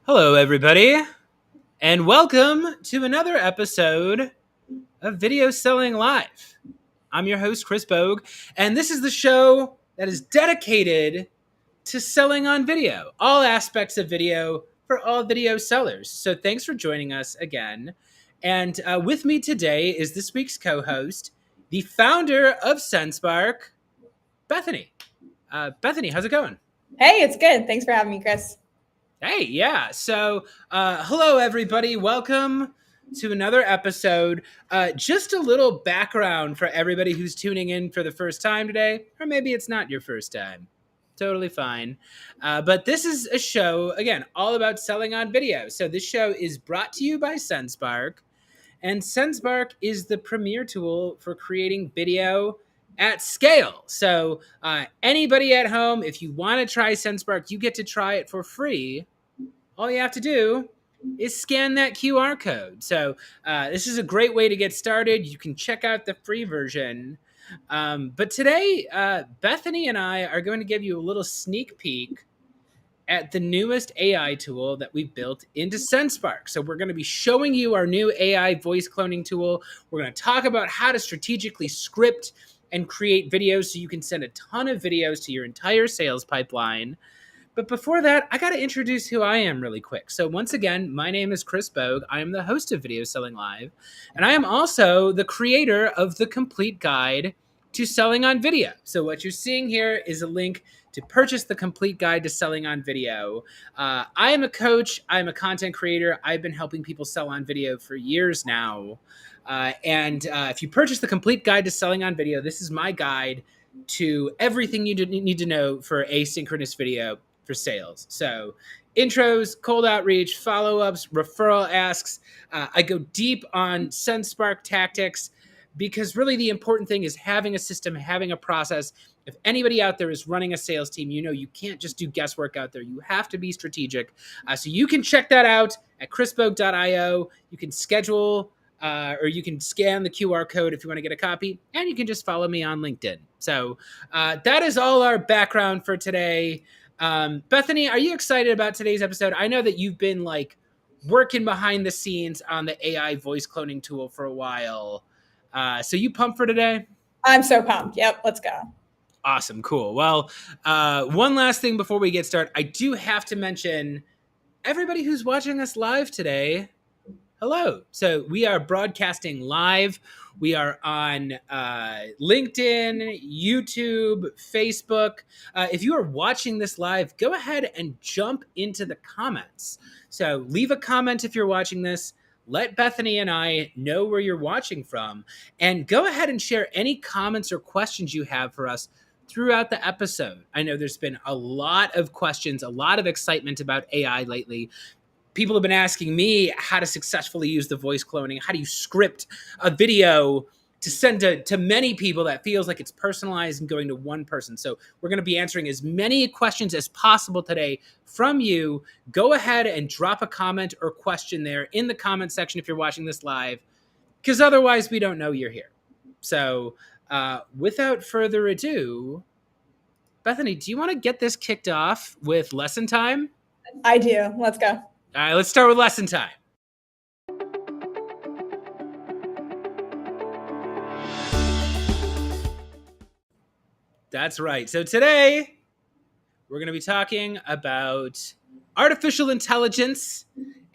Hello, everybody, and welcome to another episode of Video Selling Live. I'm your host, Chris Bogue, and this is the show that is dedicated to selling on video, all aspects of video for all video sellers. So thanks for joining us again. And with me today is this week's co-host, the founder of SendSpark, Bethany. Bethany, how's it going? Hey, it's good. Thanks for having me, Chris. Hey, yeah. So, hello, everybody. Welcome to another episode. Just a little background for everybody who's tuning in for the first time today, or maybe it's not your first time. Totally fine. But this is a show, again, all about selling on video. So, this show is brought to you by SendSpark, and SendSpark is the premier tool for creating video at scale. So, anybody at home, if you want to try SendSpark, you get to try it for free. All you have to do is scan that QR code. So this is a great way to get started. You can check out the free version. But today, Bethany and I are going to give you a little sneak peek at the newest AI tool that we built into SendSpark. So we're going to be showing you our new AI voice cloning tool. We're going to talk about how to strategically script and create videos so you can send a ton of videos to your entire sales pipeline. But before that, I got to introduce who I am really quick. So once again, my name is Chris Bogue. I am the host of Video Selling Live, and I am also the creator of the complete guide to selling on video. So what you're seeing here is a link to purchase the complete guide to selling on video. I am a coach. I'm a content creator. I've been helping people sell on video for years now. And if you purchase the complete guide to selling on video, this is my guide to everything you need to know for asynchronous video for sales. So intros, cold outreach, follow-ups, referral asks. I go deep on SendSpark tactics because really the important thing is having a system, having a process. If anybody out there is running a sales team, you know you can't just do guesswork out there. You have to be strategic. So you can check that out at chrisbogue.io. You can schedule or you can scan the QR code if you want to get a copy, and you can just follow me on LinkedIn. So that is all our background for today. Bethany, are you excited about today's episode? I know that you've been working behind the scenes on the AI voice cloning tool for a while. So you pumped for today? I'm so pumped. Yep, let's go. Awesome, cool. Well, one last thing before we get started. I do have to mention everybody who's watching us live today. Hello. So we are broadcasting live. We are on LinkedIn, YouTube, Facebook. If you are watching this live, go ahead and jump into the comments. So leave a comment if you're watching this. Let Bethany and I know where you're watching from. And go ahead and share any comments or questions you have for us throughout the episode. I know there's been a lot of questions, a lot of excitement about AI lately. People have been asking me how to successfully use the voice cloning. How do you script a video to send to many people that feels like it's personalized and going to one person? So we're going to be answering as many questions as possible today from you. Go ahead and drop a comment or question there in the comment section if you're watching this live, because otherwise we don't know you're here. So without further ado, Bethany, do you want to get this kicked off with lesson time? I do. Let's go. All right, let's start with lesson time. That's right. So today, we're going to be talking about artificial intelligence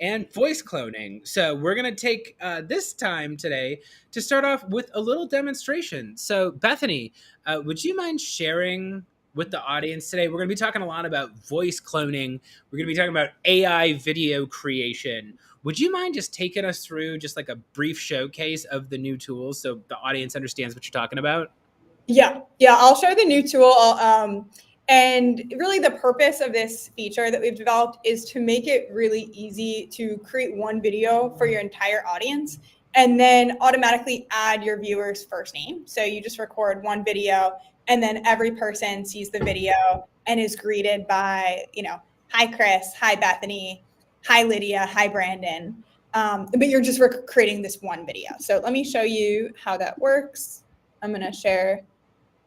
and voice cloning. So we're going to take this time today to start off with a little demonstration. So Bethany, would you mind sharing with the audience today? We're going to be talking a lot about voice cloning. We're going to be talking about AI video creation. Would you mind just taking us through just like a brief showcase of the new tools so the audience understands what you're talking about? Yeah. I'll show the new tool. And really the purpose of this feature that we've developed is to make it really easy to create one video for your entire audience and then automatically add your viewer's first name. So you just record one video and then every person sees the video and is greeted by, hi, Chris, hi, Bethany, hi, Lydia, hi, Brandon. But you're just creating this one video. So let me show you how that works. I'm going to share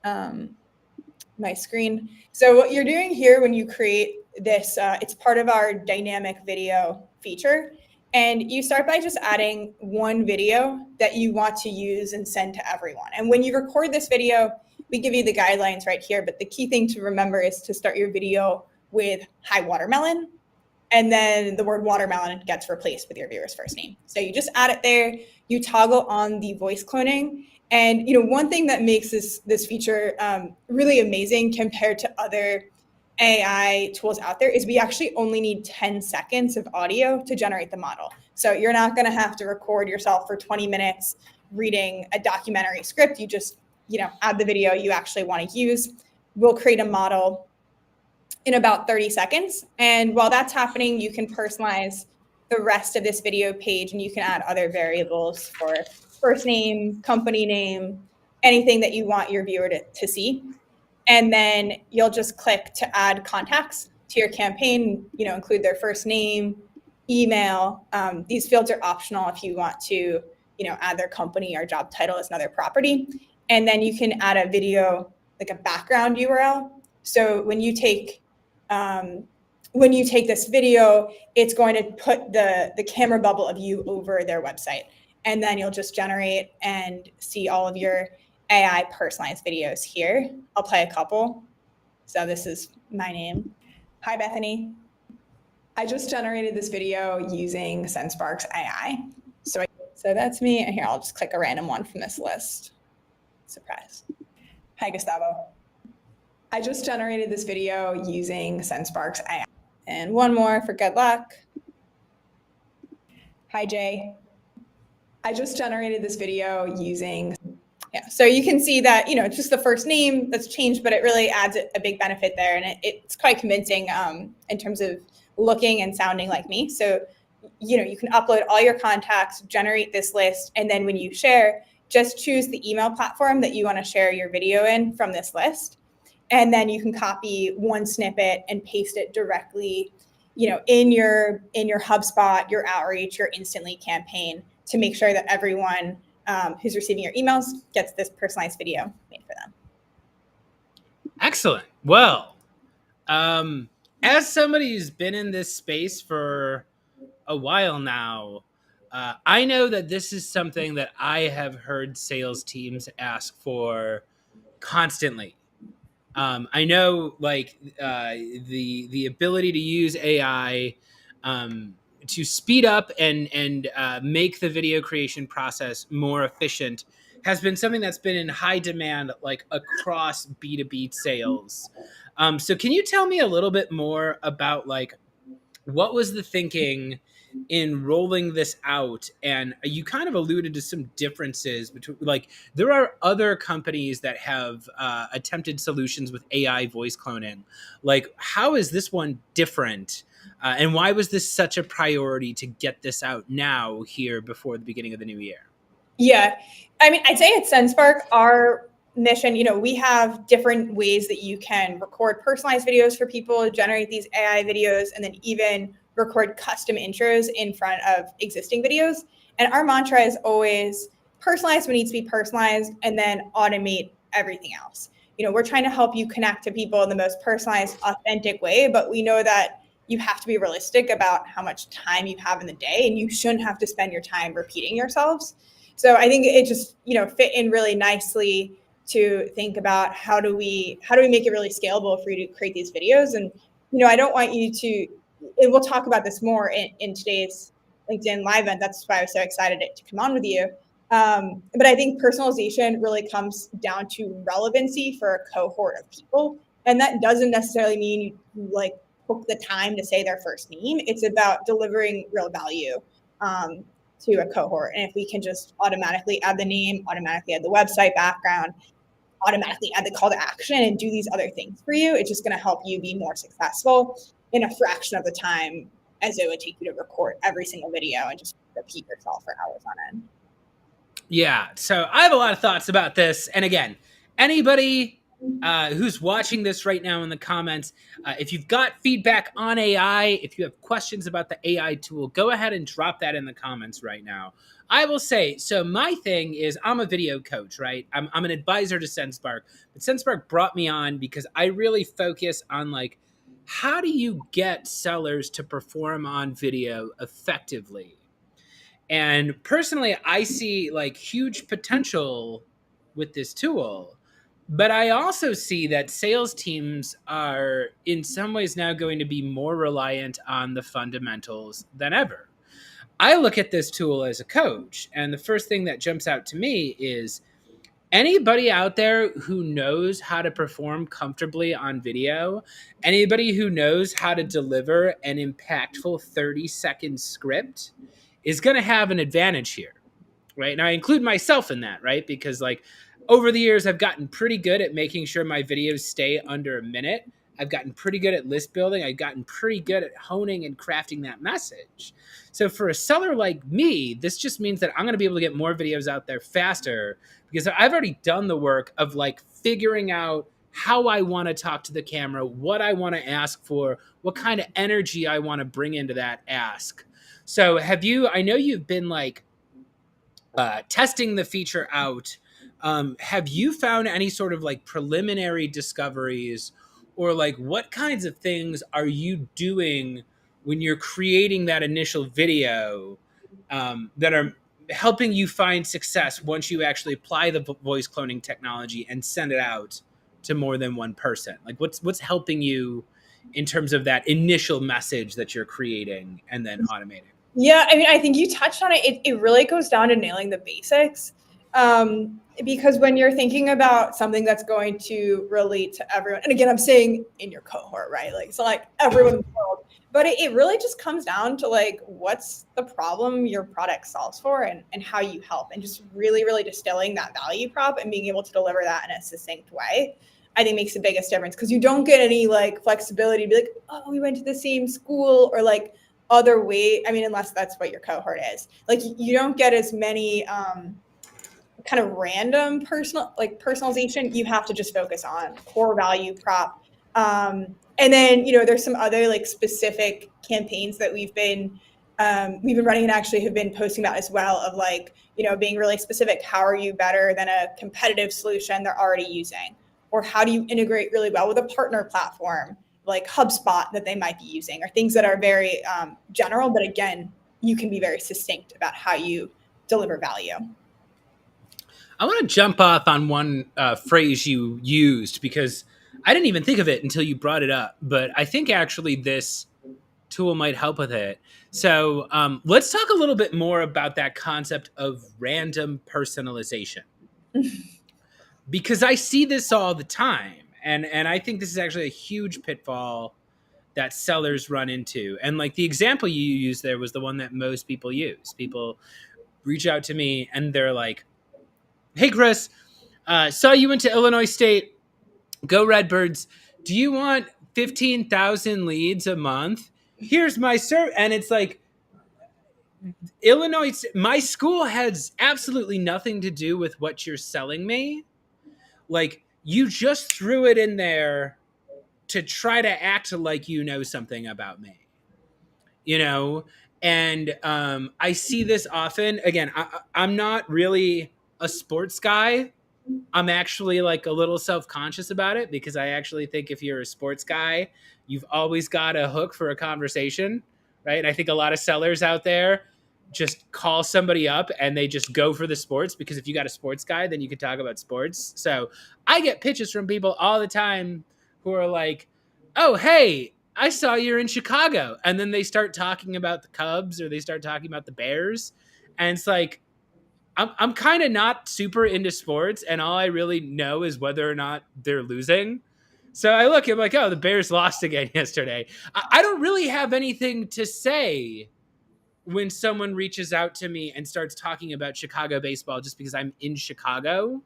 my screen. So what you're doing here when you create this, it's part of our dynamic video feature. And you start by just adding one video that you want to use and send to everyone. And when you record this video, we give you the guidelines right here. But the key thing to remember is to start your video with hi watermelon. And then the word watermelon gets replaced with your viewer's first name. So you just add it there. You toggle on the voice cloning. And one thing that makes this feature really amazing compared to other AI tools out there is we actually only need 10 seconds of audio to generate the model. So you're not going to have to record yourself for 20 minutes reading a documentary script. You just, add the video you actually want to use. We'll create a model in about 30 seconds. And while that's happening, you can personalize the rest of this video page, and you can add other variables for first name, company name, anything that you want your viewer to see. And then you'll just click to add contacts to your campaign, include their first name, email. These fields are optional if you want to, add their company or job title as another property. And then you can add a video, like a background URL. So when you take this video, it's going to put the camera bubble of you over their website. And then you'll just generate and see all of your AI personalized videos here. I'll play a couple. So this is my name. Hi, Bethany. I just generated this video using SendSparks AI. So that's me. And here, I'll just click a random one from this list. Surprise. Hi, Gustavo. I just generated this video using SendSparks AI. And one more for good luck. Hi, Jay. I just generated this video using... Yeah, so you can see that, it's just the first name that's changed, but it really adds a big benefit there. And it's quite convincing in terms of looking and sounding like me. So, you can upload all your contacts, generate this list, and then when you share, just choose the email platform that you want to share your video in from this list. And then you can copy one snippet and paste it directly, in your HubSpot, your Outreach, your Instantly campaign to make sure that everyone who's receiving your emails gets this personalized video made for them. Excellent. Well, as somebody who's been in this space for a while now, I know that this is something that I have heard sales teams ask for constantly. I know, the ability to use AI to speed up and make the video creation process more efficient has been something that's been in high demand, across B2B sales. So can you tell me a little bit more about what was the thinking in rolling this out? And you kind of alluded to some differences between, there are other companies that have attempted solutions with AI voice cloning. How is this one different? And why was this such a priority to get this out now here before the beginning of the new year? Yeah, I'd say at SendSpark, our mission, we have different ways that you can record personalized videos for people, generate these AI videos, and then even record custom intros in front of existing videos. And our mantra is always personalize what needs to be personalized and then automate everything else. We're trying to help you connect to people in the most personalized, authentic way, but we know that you have to be realistic about how much time you have in the day, and you shouldn't have to spend your time repeating yourselves. So I think it just, fit in really nicely to think about how do we make it really scalable for you to create these videos. And, I don't want you to, and we'll talk about this more in today's LinkedIn Live event. That's why I was so excited to come on with you. But I think personalization really comes down to relevancy for a cohort of people. And that doesn't necessarily mean you book the time to say their first name. It's about delivering real value to a cohort. And if we can just automatically add the name, automatically add the website background, automatically add the call to action and do these other things for you, it's just going to help you be more successful in a fraction of the time as it would take you to record every single video and just repeat yourself for hours on end. Yeah, so I have a lot of thoughts about this. And again, anybody who's watching this right now in the comments, if you've got feedback on AI, if you have questions about the AI tool, go ahead and drop that in the comments right now. I will say, so my thing is I'm a video coach, right? I'm an advisor to SendSpark, but SendSpark brought me on because I really focus on how do you get sellers to perform on video effectively? And personally, I see like huge potential with this tool. But I also see that sales teams are in some ways now going to be more reliant on the fundamentals than ever. I look at this tool as a coach, and the first thing that jumps out to me is anybody out there who knows how to perform comfortably on video, anybody who knows how to deliver an impactful 30-second script is going to have an advantage here, right? And I include myself in that, right? Because like over the years, I've gotten pretty good at making sure my videos stay under a minute. I've gotten pretty good at list building. I've gotten pretty good at honing and crafting that message. So for a seller like me, this just means that I'm going to be able to get more videos out there faster because I've already done the work of like figuring out how I want to talk to the camera, what I want to ask for, what kind of energy I want to bring into that ask. So I know you've been like testing the feature out. Have you found any sort of like preliminary discoveries, or like what kinds of things are you doing when you're creating that initial video that are helping you find success once you actually apply the voice cloning technology and send it out to more than one person? Like what's helping you in terms of that initial message that you're creating and then automating? Yeah, I mean, I think you touched on it. It really goes down to nailing the basics. Because when you're thinking about something that's going to relate to everyone, and again, I'm saying in your cohort, right? Like, so like everyone in the world, but it really just comes down to like, what's the problem your product solves for and how you help, and just really, really distilling that value prop and being able to deliver that in a succinct way, I think makes the biggest difference, because you don't get any like flexibility to be like, oh, we went to the same school, or like other way. I mean, unless that's what your cohort is. Like you don't get as many kind of random personalization. You have to just focus on core value prop. And then, there's some other like specific campaigns that we've been running and actually have been posting about as well, of like, being really specific. How are you better than a competitive solution they're already using? Or how do you integrate really well with a partner platform like HubSpot that they might be using, or things that are very general, but again, you can be very succinct about how you deliver value. I want to jump off on one phrase you used because I didn't even think of it until you brought it up, but I think actually this tool might help with it. So let's talk a little bit more about that concept of random personalization. Because I see this all the time. And I think this is actually a huge pitfall that sellers run into. And like the example you used there was the one that most people use. People reach out to me and they're like, hey, Chris, saw you went to Illinois State. Go Redbirds. Do you want 15,000 leads a month? Here's my and it's like, Illinois, my school has absolutely nothing to do with what you're selling me. Like, you just threw it in there to try to act like you know something about me, And I see this often. Again, I'm not really a sports guy. I'm actually like a little self-conscious about it because I actually think if you're a sports guy, you've always got a hook for a conversation, right? And I think a lot of sellers out there just call somebody up and they just go for the sports, because if you got a sports guy, then you can talk about sports. So I get pitches from people all the time who are like, oh, hey, I saw you're in Chicago. And then they start talking about the Cubs or they start talking about the Bears. And it's like, I'm kind of not super into sports, and all I really know is whether or not they're losing. So I'm like, oh, the Bears lost again yesterday. I don't really have anything to say when someone reaches out to me and starts talking about Chicago baseball just because I'm in Chicago.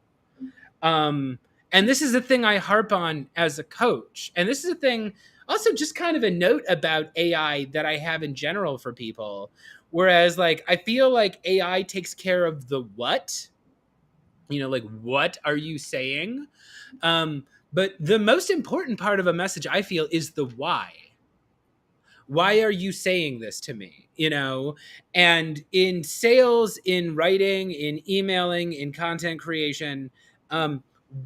And this is the thing I harp on as a coach. And this is a thing, also just kind of a note about AI that I have in general for people. Whereas like, I feel like AI takes care of the what, like what are you saying? But the most important part of a message, I feel, is the why. Why are you saying this to me? And in sales, in writing, in emailing, in content creation,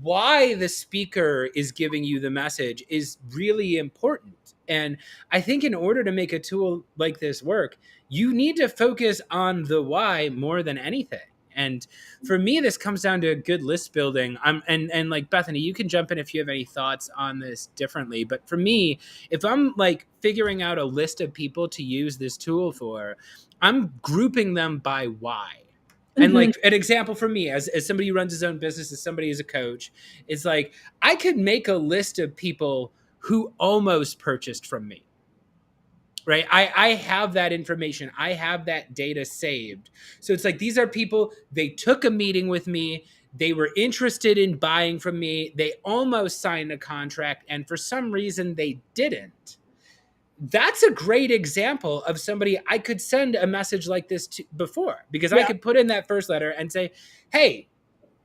why the speaker is giving you the message is really important. And I think in order to make a tool like this work, you need to focus on the why more than anything. And for me, this comes down to good list building. And like Bethany, you can jump in if you have any thoughts on this differently. But for me, if I'm like figuring out a list of people to use this tool for, I'm grouping them by why. And like an example for me, as somebody who runs his own business, as somebody who's a coach, is like I could make a list of people who almost purchased from me. Right. I have that information. I have that data saved. So it's like these are people, they took a meeting with me. They were interested in buying from me. They almost signed a contract. And for some reason, they didn't. That's a great example of somebody I could send a message like this to before, because I could put in that first letter and say, hey,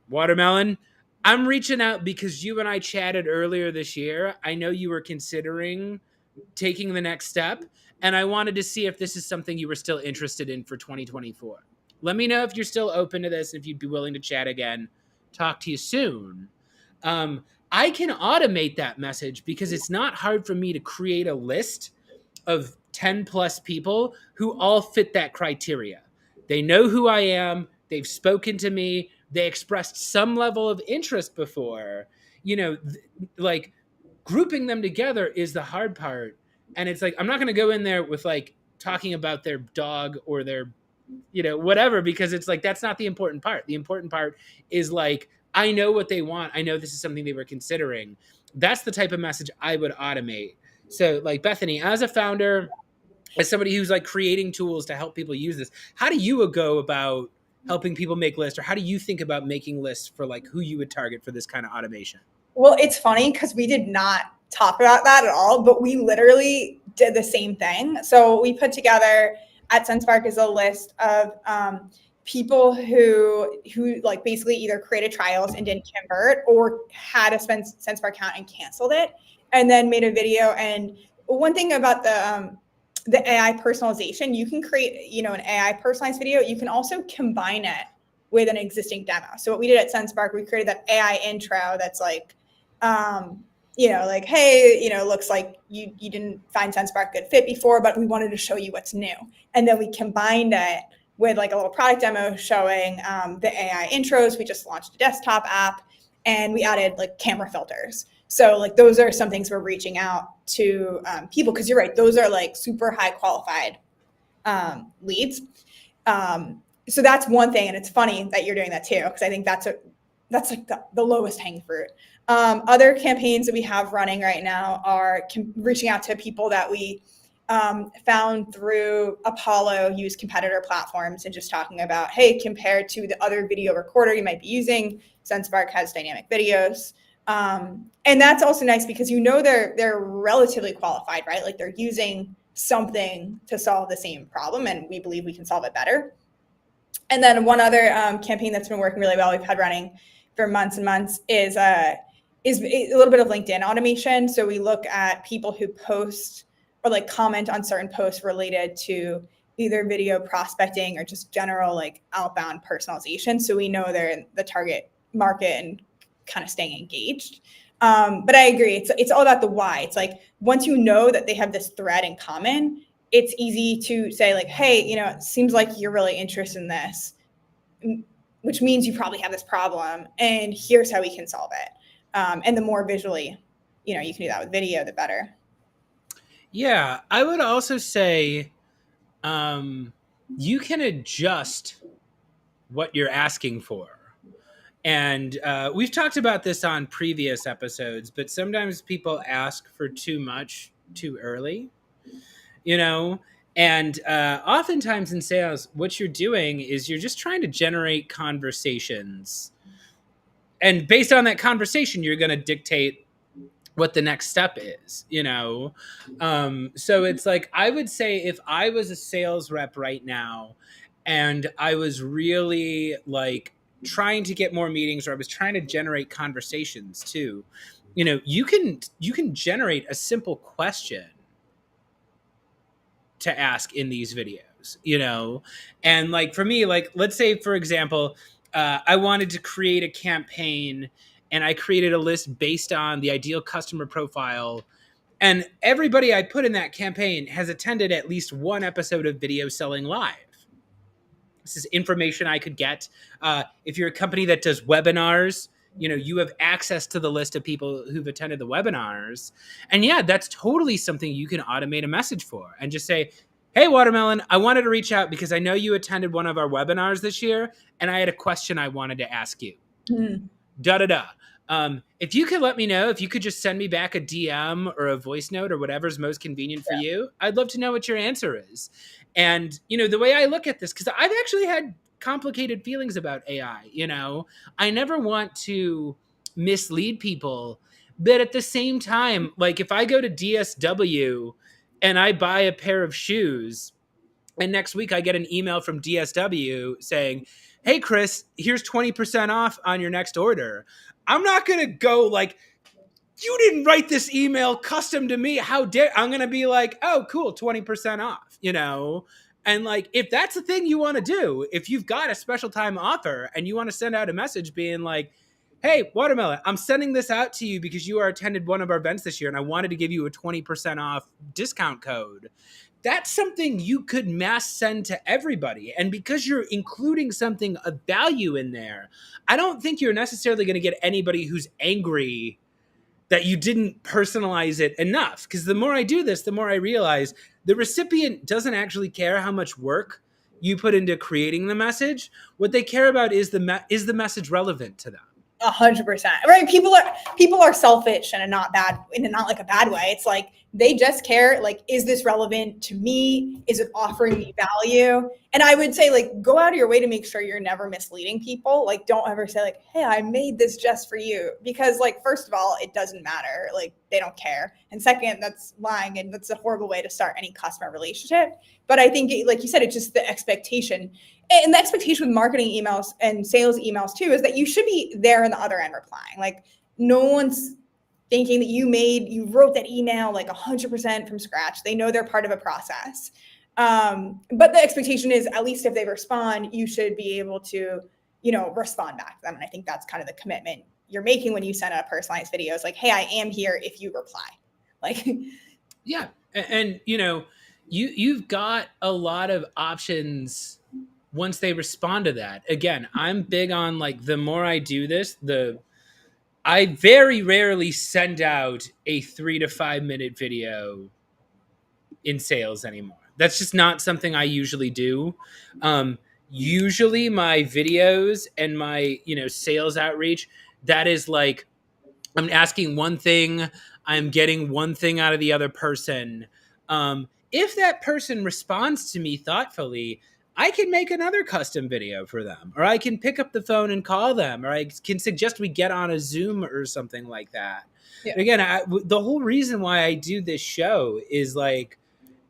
Watermelon, I'm reaching out because you and I chatted earlier this year. I know you were considering taking the next step, and I wanted to see if this is something you were still interested in for 2024. Let me know if you're still open to this, if you'd be willing to chat again. Talk to you soon. I can automate that message because it's not hard for me to create a list of 10 plus people who all fit that criteria. They know who I am. They've spoken to me. They expressed some level of interest before. Like grouping them together is the hard part. And it's like, I'm not going to go in there with like talking about their dog or their, whatever, because it's like, that's not the important part. The important part is like, I know what they want. I know this is something they were considering. That's the type of message I would automate. So like Bethany, as a founder, as somebody who's like creating tools to help people use this, how do you go about helping people make lists, or how do you think about making lists for like who you would target for this kind of automation? Well, it's funny because we did not talk about that at all, but we literally did the same thing. So we put together at SendSpark is a list of people who like basically either created trials and didn't convert, or had a SendSpark account and canceled it, and then made a video. And one thing about the AI personalization, you can create, an AI personalized video. You can also combine it with an existing demo. So what we did at SendSpark, we created that AI intro that's like, like, hey, looks like you didn't find SendSpark good fit before, but we wanted to show you what's new. And then we combined it with like a little product demo showing the AI intros. We just launched a desktop app, and we added like camera filters. So like those are some things we're reaching out to people, because you're right, those are like super high qualified leads. So that's one thing, and it's funny that you're doing that too, because I think that's like the lowest hanging fruit. Other campaigns that we have running right now are reaching out to people that we found through Apollo use competitor platforms, and just talking about, hey, compared to the other video recorder you might be using, SendSpark has dynamic videos. And that's also nice because they're relatively qualified, right? Like they're using something to solve the same problem, and we believe we can solve it better. And then one other campaign that's been working really well, we've had running for months and months, is a little bit of LinkedIn automation. So we look at people who post or like comment on certain posts related to either video prospecting or just general like outbound personalization. So we know they're in the target market and kind of staying engaged. But I agree. It's all about the why. It's like, once you know that they have this thread in common, it's easy to say like, hey, it seems like you're really interested in this, which means you probably have this problem, and here's how we can solve it. And the more visually, you can do that with video, the better. Yeah, I would also say you can adjust what you're asking for. And we've talked about this on previous episodes, but sometimes people ask for too much too early, and oftentimes in sales, what you're doing is you're just trying to generate conversations. And based on that conversation, you're going to dictate what the next step is, So it's like, I would say if I was a sales rep right now and I was really like trying to get more meetings, or I was trying to generate conversations too, you can generate a simple question to ask in these videos, and like for me, like let's say for example, I wanted to create a campaign, and I created a list based on the ideal customer profile And everybody I put in that campaign has attended at least one episode of Video Selling Live. This is information I could get. If you're a company that does webinars, you have access to the list of people who've attended the webinars. And yeah, that's totally something you can automate a message for and just say, hey, Watermelon, I wanted to reach out because I know you attended one of our webinars this year, and I had a question I wanted to ask you. Da-da-da. If you could let me know, if you could just send me back a DM or a voice note or whatever's most convenient for you, I'd love to know what your answer is. And, the way I look at this, because I've actually had complicated feelings about AI, I never want to mislead people. But at the same time, like if I go to DSW and I buy a pair of shoes, and next week I get an email from DSW saying, hey, Chris, here's 20% off on your next order. I'm not going to go like, you didn't write this email custom to me. How dare I'm going to be like, oh, cool, 20% off, And like, if that's the thing you want to do, if you've got a special time offer and you want to send out a message being like, hey, Watermelon, I'm sending this out to you because you attended one of our events this year and I wanted to give you a 20% off discount code. That's something you could mass send to everybody. And because you're including something of value in there, I don't think you're necessarily going to get anybody who's angry that you didn't personalize it enough. Because the more I do this, the more I realize the recipient doesn't actually care how much work you put into creating the message. What they care about is the message relevant to them. 100%. Right. People are selfish and not like a bad way. It's like, they just care, like, is this relevant to me? Is it offering me value? And I would say, like, go out of your way to make sure you're never misleading people. Like, don't ever say like, hey, I made this just for you. Because like, first of all, it doesn't matter. Like, they don't care. And second, that's lying. And that's a horrible way to start any customer relationship. But I think, like you said, it's just the expectation. And the expectation with marketing emails and sales emails too, is that you should be there on the other end replying. Like, no one's thinking that you wrote that email like 100% from scratch. They know they're part of a process. But the expectation is, at least if they respond, you should be able to, respond back to them. And I think that's kind of the commitment you're making when you send out personalized videos. Like, hey, I am here if you reply. Like, yeah. And you've got a lot of options once they respond to that. Again, I'm big on like, the more I do this, I very rarely send out a 3 to 5 minute video in sales anymore. That's just not something I usually do. Usually my videos and my, sales outreach, that is like, I'm asking one thing, I'm getting one thing out of the other person. If that person responds to me thoughtfully, I can make another custom video for them, or I can pick up the phone and call them, or I can suggest we get on a Zoom or something like that. Yeah. Again, the whole reason why I do this show is like,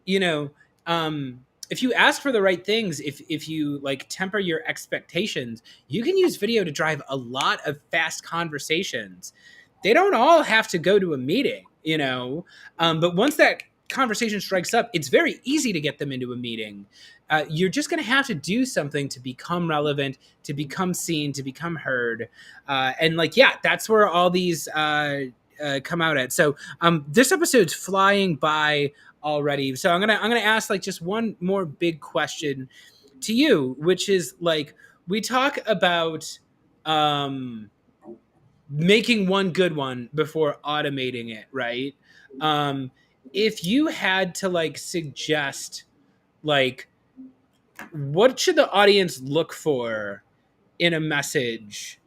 if you ask for the right things, if you like temper your expectations, you can use video to drive a lot of fast conversations. They don't all have to go to a meeting, but once that conversation strikes up, it's very easy to get them into a meeting. You're just going to have to do something to become relevant, to become seen, to become heard. And like, yeah, that's where all these come out at. So this episode's flying by already. So I'm gonna ask like just one more big question to you, which is like, we talk about making one good one before automating it, right? If you had to like suggest, like, what should the audience look for in a message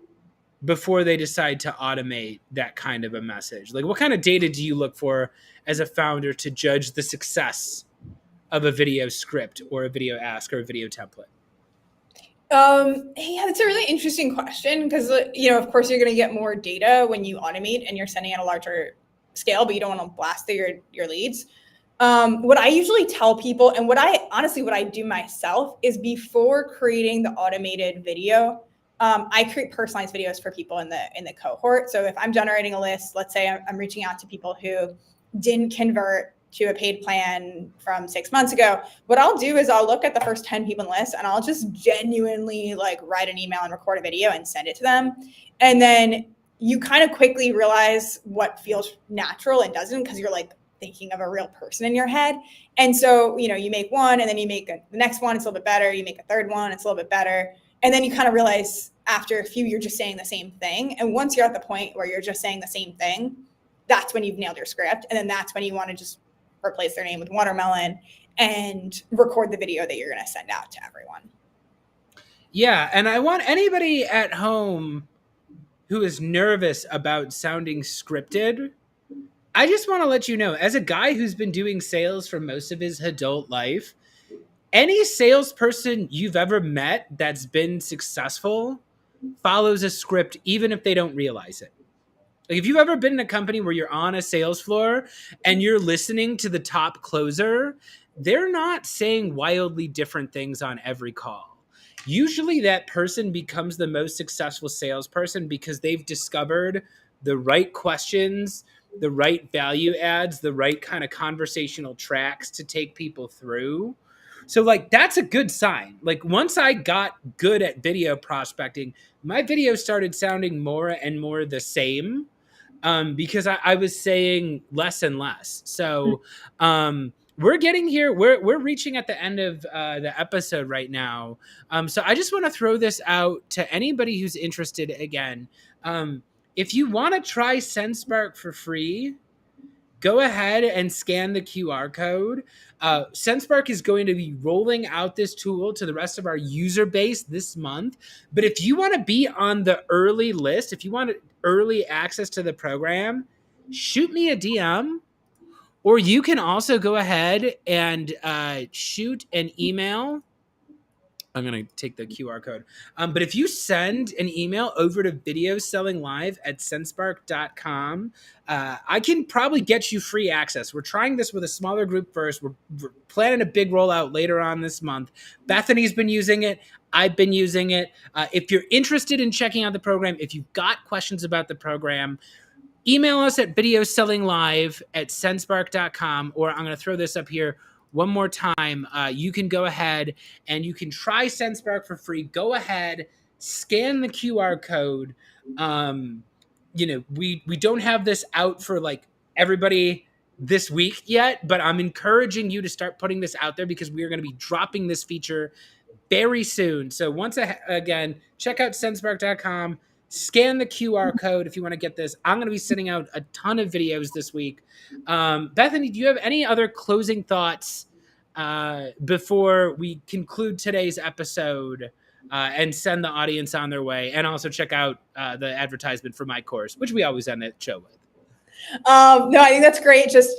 before they decide to automate that kind of a message? Like, what kind of data do you look for as a founder to judge the success of a video script or a video ask or a video template? Yeah, that's a really interesting question because, of course, you're going to get more data when you automate and you're sending at a larger scale, but you don't want to blast through your leads. What I usually tell people, and what I do myself, is before creating the automated video, I create personalized videos for people in the cohort. So if I'm generating a list, let's say I'm reaching out to people who didn't convert to a paid plan from 6 months ago, what I'll do is I'll look at the first 10 people in the list and I'll just genuinely like write an email and record a video and send it to them. And then you kind of quickly realize what feels natural and doesn't, because you're like thinking of a real person in your head. And so, you make one and then you make the next one, it's a little bit better. You make a third one, it's a little bit better. And then you kind of realize after a few, you're just saying the same thing. And once you're at the point where you're just saying the same thing, that's when you've nailed your script. And then that's when you want to just replace their name with watermelon and record the video that you're going to send out to everyone. Yeah. And I want anybody at home who is nervous about sounding scripted, I just want to let you know, as a guy who's been doing sales for most of his adult life, any salesperson you've ever met that's been successful follows a script, even if they don't realize it. Like if you've ever been in a company where you're on a sales floor and you're listening to the top closer, they're not saying wildly different things on every call. Usually that person becomes the most successful salesperson because they've discovered the right questions, the right value adds, the right kind of conversational tracks to take people through. So like, that's a good sign. Like once I got good at video prospecting, my video started sounding more and more the same because I was saying less and less. So we're getting here. We're reaching at the end of the episode right now. So I just want to throw this out to anybody who's interested again. If you want to try SendSpark for free, go ahead and scan the QR code. SendSpark is going to be rolling out this tool to the rest of our user base this month. But if you want to be on the early list, if you want early access to the program, shoot me a DM. Or you can also go ahead and shoot an email. I'm going to take the QR code. But if you send an email over to videosellinglive@sendspark.com, I can probably get you free access. We're trying this with a smaller group first. We're planning a big rollout later on this month. Bethany's been using it. I've been using it. If you're interested in checking out the program, if you've got questions about the program, email us at videosellinglive@sendspark.com, or I'm going to throw this up here one more time. You can go ahead and you can try SendSpark for free. Go ahead, scan the QR code. We don't have this out for like everybody this week yet, but I'm encouraging you to start putting this out there because we are going to be dropping this feature very soon. So once again, check out sendspark.com. Scan the QR code if you want to get this. I'm going to be sending out a ton of videos this week. Bethany, do you have any other closing thoughts before we conclude today's episode and send the audience on their way? And also check out the advertisement for my course, which we always end the show with. No, I think that's great. Just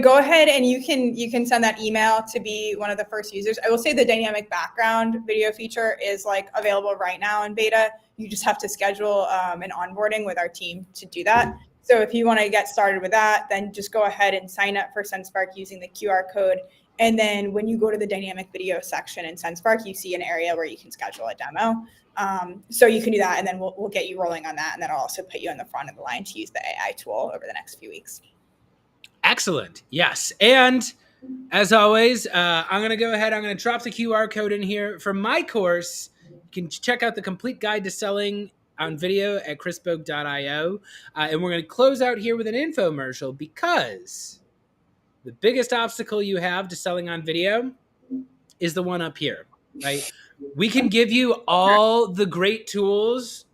go ahead and you can send that email to be one of the first users. I will say the dynamic background video feature is like available right now in beta. You just have to schedule an onboarding with our team to do that. So if you want to get started with that, then just go ahead and sign up for SendSpark using the QR code. And then when you go to the dynamic video section in SendSpark, you see an area where you can schedule a demo. So you can do that, and then we'll get you rolling on that. And then I'll also put you in the front of the line to use the AI tool over the next few weeks. Excellent. Yes. And as always, I'm going to go ahead. I'm going to drop the QR code in here for my course. You can check out the complete guide to selling on video at chrisbogue.io. And we're going to close out here with an infomercial because the biggest obstacle you have to selling on video is the one up here, right? We can give you all the great tools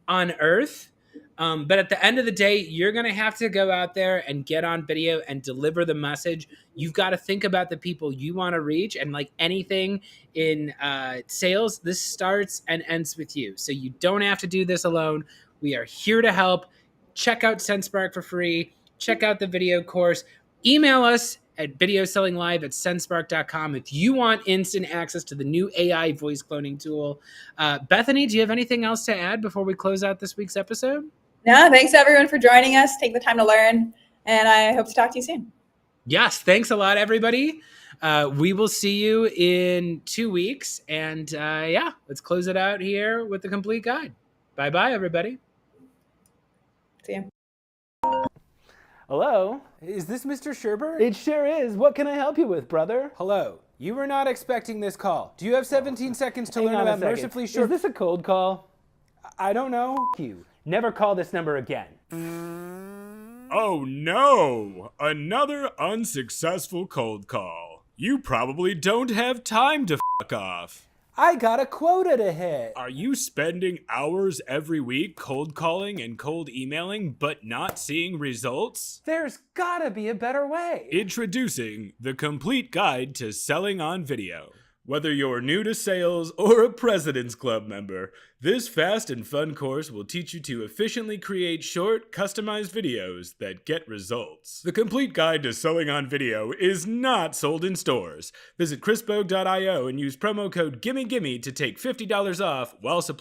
on earth. But at the end of the day, you're going to have to go out there and get on video and deliver the message. You've got to think about the people you want to reach. And like anything in sales, this starts and ends with you. So you don't have to do this alone. We are here to help. Check out SendSpark for free. Check out the video course. Email us at videosellinglive@sendspark.com if you want instant access to the new AI voice cloning tool. Bethany, do you have anything else to add before we close out this week's episode? No, thanks everyone for joining us. Take the time to learn, and I hope to talk to you soon. Yes, thanks a lot, everybody. We will see you in 2 weeks. And let's close it out here with the complete guide. Bye-bye, everybody. See you. Hello, is this Mr. Sherbert? It sure is. What can I help you with, brother? Hello. You were not expecting this call. Do you have 17 seconds to Hang learn on a about second. Mercifully Short? Is this a cold call? I don't know. You. Never call this number again. Oh no! Another unsuccessful cold call. You probably don't have time to fuck off. I got a quota to hit. Are you spending hours every week cold calling and cold emailing but not seeing results? There's gotta be a better way. Introducing the complete guide to selling on video. Whether you're new to sales or a President's Club member, this fast and fun course will teach you to efficiently create short, customized videos that get results. The complete guide to selling on video is not sold in stores. Visit chrisbogue.io and use promo code GIMMEGIMME to take $50 off while supplies